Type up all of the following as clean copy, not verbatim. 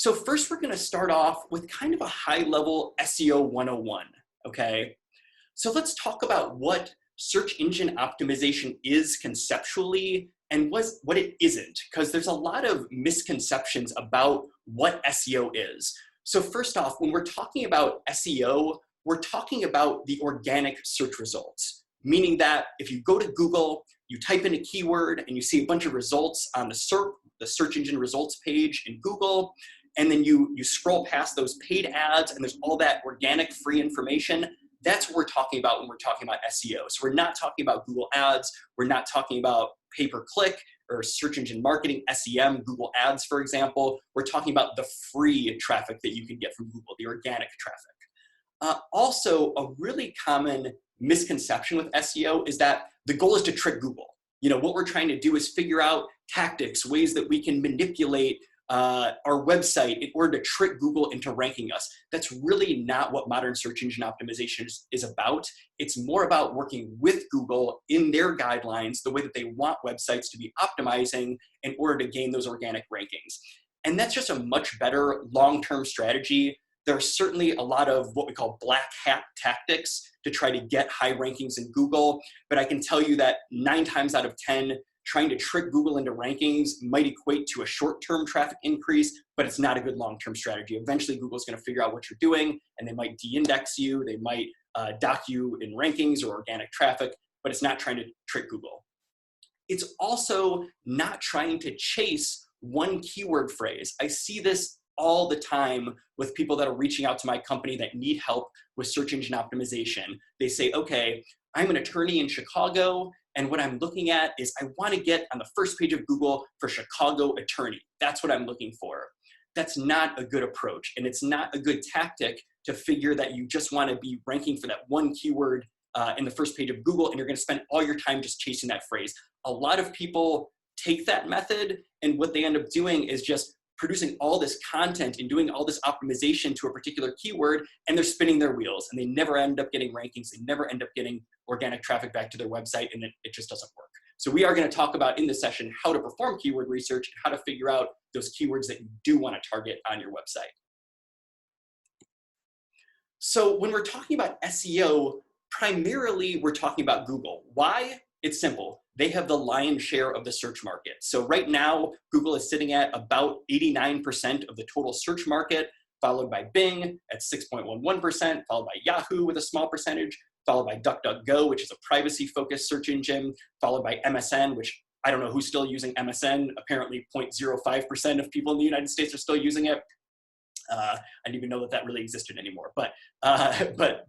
So first we're gonna start off with kind of a high level SEO 101, okay? So let's talk about what search engine optimization is conceptually and what it isn't, because there's a lot of misconceptions about what SEO is. So first off, when we're talking about SEO, we're talking about the organic search results, meaning that if you go to Google, you type in a keyword and you see a bunch of results on the SERP, the search engine results page in Google, and then you scroll past those paid ads and there's all that organic free information. That's what we're talking about when we're talking about SEO. So we're not talking about Google ads. We're not talking about pay-per-click or search engine marketing, SEM, Google ads, for example. We're talking about the free traffic that you can get from Google, the organic traffic. Also, a really common misconception with SEO is that the goal is to trick Google. You know, what we're trying to do is figure out tactics, ways that we can manipulate our website in order to trick Google into ranking us. That's really not what modern search engine optimization is about. It's more about working with Google in their guidelines, the way that they want websites to be optimizing in order to gain those organic rankings. And that's just a much better long-term strategy. There are certainly a lot of what we call black hat tactics to try to get high rankings in Google, but I can tell you that 9 times out of 10, trying to trick Google into rankings might equate to a short-term traffic increase, but it's not a good long-term strategy. Eventually, Google's gonna figure out what you're doing, and they might de-index you, they might dock you in rankings or organic traffic, but it's not trying to trick Google. It's also not trying to chase one keyword phrase. I see this all the time with people that are reaching out to my company that need help with search engine optimization. They say, okay, I'm an attorney in Chicago, and what I'm looking at is I want to get on the first page of Google for Chicago attorney. That's what I'm looking for. That's not a good approach, and it's not a good tactic to figure that you just want to be ranking for that one keyword in the first page of Google, and you're going to spend all your time just chasing that phrase. A lot of people take that method, and what they end up doing is just producing all this content and doing all this optimization to a particular keyword, and they're spinning their wheels, and they never end up getting rankings. They never end up getting organic traffic back to their website, and it just doesn't work. So we are going to talk about in this session how to perform keyword research and how to figure out those keywords that you do want to target on your website. So when we're talking about SEO, primarily we're talking about Google. Why? It's simple. They have the lion's share of the search market. So right now, Google is sitting at about 89% of the total search market, followed by Bing at 6.11%, followed by Yahoo with a small percentage, followed by DuckDuckGo, which is a privacy-focused search engine, followed by MSN, which I don't know who's still using MSN. Apparently 0.05% of people in the United States are still using it. I didn't even know that that really existed anymore. But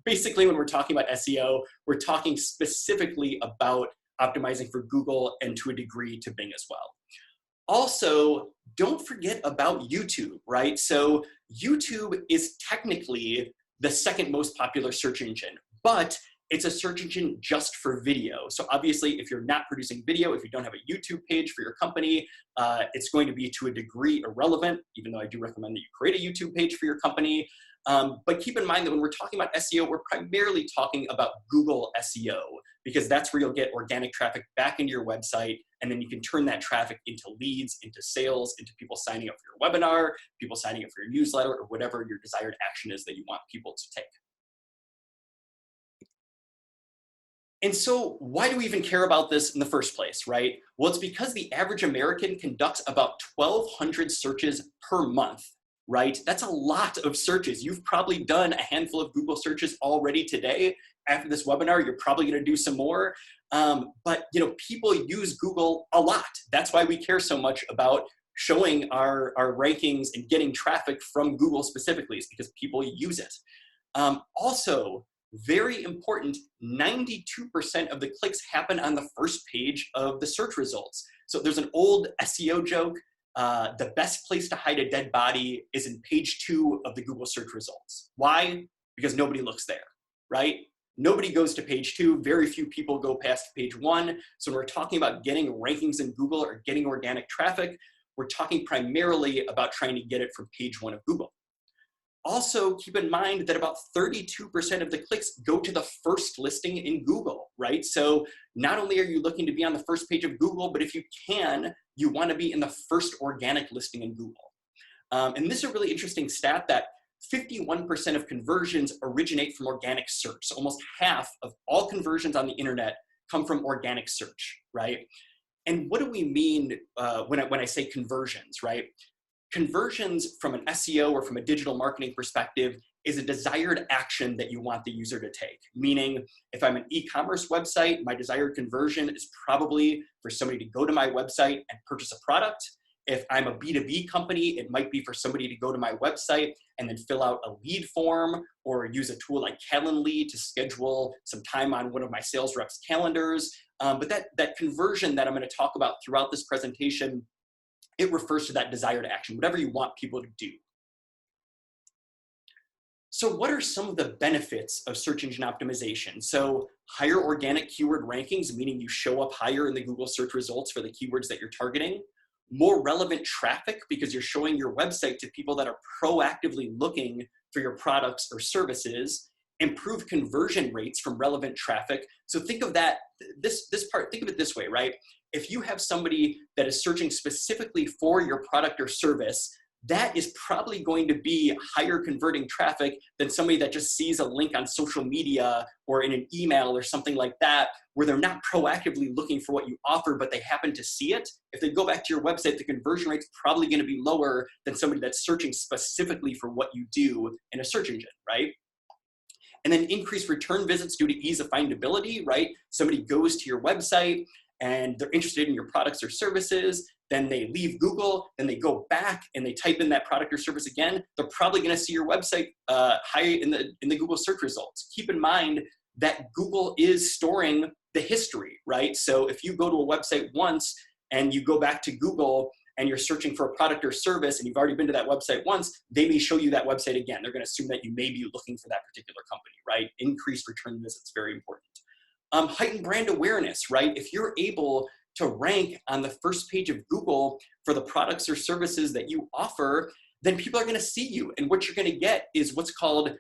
basically when we're talking about SEO, we're talking specifically about optimizing for Google and to a degree to Bing as well. Also, don't forget about YouTube, right? So YouTube is technically the second most popular search engine, but it's a search engine just for video. So obviously, if you're not producing video, if you don't have a YouTube page for your company, it's going to be to a degree irrelevant, even though I do recommend that you create a YouTube page for your company. But keep in mind that when we're talking about SEO, we're primarily talking about Google SEO, because that's where you'll get organic traffic back into your website, and then you can turn that traffic into leads, into sales, into people signing up for your webinar, people signing up for your newsletter, or whatever your desired action is that you want people to take. And so why do we even care about this in the first place, right? Well, it's because the average American conducts about 1,200 searches per month, right? That's a lot of searches. You've probably done a handful of Google searches already today. After this webinar, you're probably gonna do some more. But you know, people use Google a lot. That's why we care so much about showing our rankings and getting traffic from Google specifically, is because people use it. Also, very important, 92% of the clicks happen on the first page of the search results. So there's an old SEO joke, the best place to hide a dead body is in page 2 of the Google search results. Why? Because nobody looks there, right? Nobody goes to page 2, very few people go past page 1. So when we're talking about getting rankings in Google or getting organic traffic, we're talking primarily about trying to get it from page 1 of Google. Also, keep in mind that about 32% of the clicks go to the first listing in Google, right? So not only are you looking to be on the first page of Google, but if you can, you want to be in the first organic listing in Google. And this is a really interesting stat that 51% of conversions originate from organic search. So almost half of all conversions on the internet come from organic search, right? And what do we mean when I say conversions, right? Conversions from an SEO or from a digital marketing perspective is a desired action that you want the user to take. Meaning, if I'm an e-commerce website, my desired conversion is probably for somebody to go to my website and purchase a product. If I'm a B2B company, it might be for somebody to go to my website and then fill out a lead form or use a tool like Calendly to schedule some time on one of my sales reps' calendars. But that conversion that I'm going to talk about throughout this presentation, it refers to that desired action, whatever you want people to do. So what are some of the benefits of search engine optimization? So higher organic keyword rankings, meaning you show up higher in the Google search results for the keywords that you're targeting. More relevant traffic because you're showing your website to people that are proactively looking for your products or services. Improved conversion rates from relevant traffic. So think of that, this part, think of it this way, right? If you have somebody that is searching specifically for your product or service, that is probably going to be higher converting traffic than somebody that just sees a link on social media or in an email or something like that, where they're not proactively looking for what you offer, but they happen to see it. If they go back to your website, the conversion rate's probably going to be lower than somebody that's searching specifically for what you do in a search engine, right? And then increased return visits due to ease of findability, right? Somebody goes to your website and they're interested in your products or services, then they leave Google, then they go back and they type in that product or service again, they're probably gonna see your website high in the Google search results. Keep in mind that Google is storing the history, right? So if you go to a website once and you go back to Google and you're searching for a product or service and you've already been to that website once, they may show you that website again. They're gonna assume that you may be looking for that particular company, right? Increased return visits, very important. Heightened brand awareness, right? If you're able to rank on the first page of Google for the products or services that you offer, then people are gonna see you. And what you're gonna get is what's called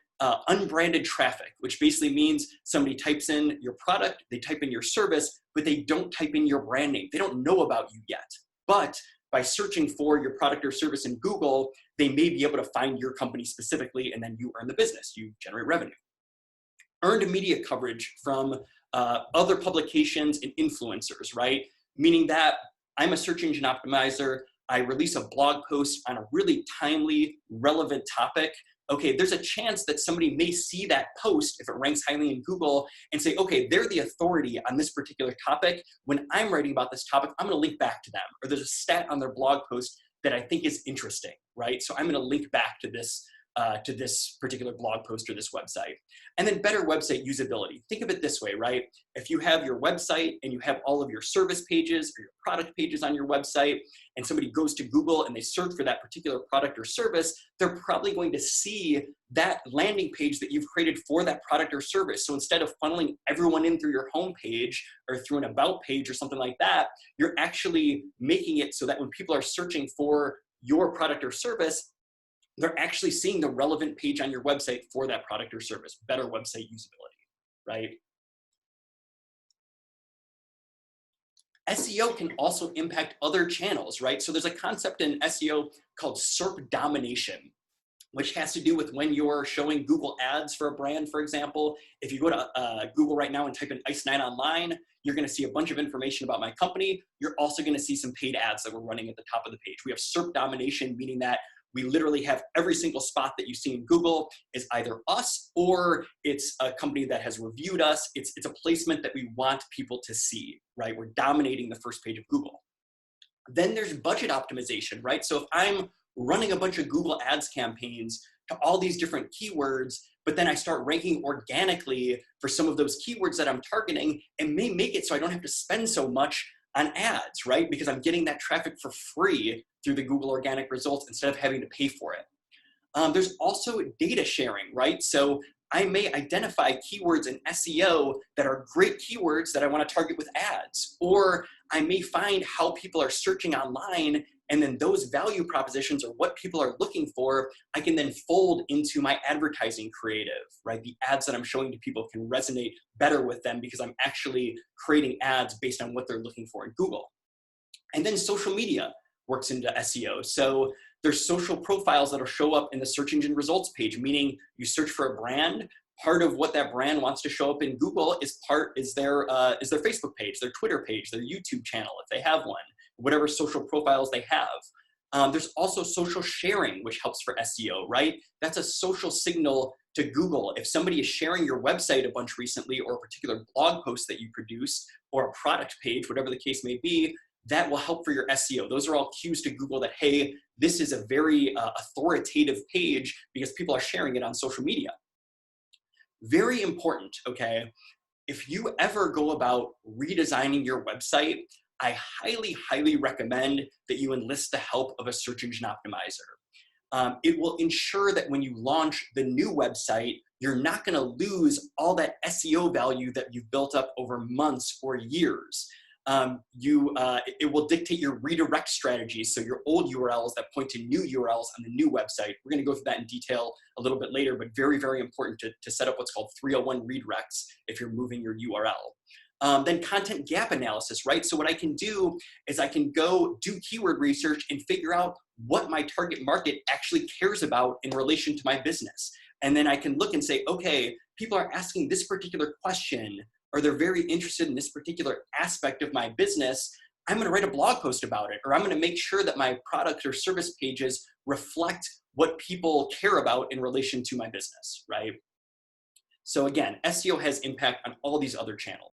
unbranded traffic, which basically means somebody types in your product, they type in your service, but they don't type in your brand name. They don't know about you yet. But by searching for your product or service in Google, they may be able to find your company specifically, and then you earn the business, you generate revenue. Earned media coverage from other publications and influencers, right? Meaning that I'm a search engine optimizer, I release a blog post on a really timely, relevant topic. Okay, there's a chance that somebody may see that post if it ranks highly in Google and say, okay, they're the authority on this particular topic. When I'm writing about this topic, I'm gonna link back to them. Or there's a stat on their blog post that I think is interesting, right? So I'm gonna link back to this particular blog post or this website. And then better website usability. Think of it this way, right? If you have your website and you have all of your service pages or your product pages on your website, and somebody goes to Google and they search for that particular product or service, they're probably going to see that landing page that you've created for that product or service. So instead of funneling everyone in through your homepage or through an about page or something like that, you're actually making it so that when people are searching for your product or service, they're actually seeing the relevant page on your website for that product or service. Better website usability, right? SEO can also impact other channels, right? So there's a concept in SEO called SERP domination, which has to do with when you're showing Google ads for a brand, for example. If you go to Google right now and type in Ice Nine Online, you're gonna see a bunch of information about my company. You're also gonna see some paid ads that we're running at the top of the page. We have SERP domination, meaning that we literally have every single spot that you see in Google is either us or it's a company that has reviewed us. It's a placement that we want people to see, right? We're dominating the first page of Google. Then there's budget optimization, right? So if I'm running a bunch of Google Ads campaigns to all these different keywords, but then I start ranking organically for some of those keywords that I'm targeting, it may make it so I don't have to spend so much on ads, right? Because I'm getting that traffic for free through the Google organic results instead of having to pay for it. There's also data sharing, right? So I may identify keywords in SEO that are great keywords that I want to target with ads, or I may find how people are searching online, and then those value propositions or what people are looking for, I can then fold into my advertising creative, right? The ads that I'm showing to people can resonate better with them because I'm actually creating ads based on what they're looking for in Google. And then social media works into SEO. So There's social profiles that'll show up in the search engine results page, meaning you search for a brand. Part of what that brand wants to show up in Google is their Facebook page, their Twitter page, their YouTube channel, if they have one, whatever social profiles they have. There's also social sharing, which helps for SEO, right? That's a social signal to Google. If somebody is sharing your website a bunch recently, or a particular blog post that you produce, or a product page, whatever the case may be, that will help for your SEO. Those are all cues to Google that, hey, this is a very authoritative page because people are sharing it on social media. Very important, okay? If you ever go about redesigning your website, I highly, highly recommend that you enlist the help of a search engine optimizer. It will ensure that when you launch the new website, you're not gonna lose all that SEO value that you've built up over months or years. It will dictate your redirect strategies, so your old URLs that point to new URLs on the new website. We're gonna go through that in detail a little bit later, but very, very important to set up what's called 301 redirects if you're moving your URL. Then content gap analysis, right? So what I can do is I can go do keyword research and figure out what my target market actually cares about in relation to my business. And then I can look and say, okay, people are asking this particular question, or they're very interested in this particular aspect of my business. I'm gonna write a blog post about it, or I'm gonna make sure that my product or service pages reflect what people care about in relation to my business, right? So again, SEO has impact on all these other channels.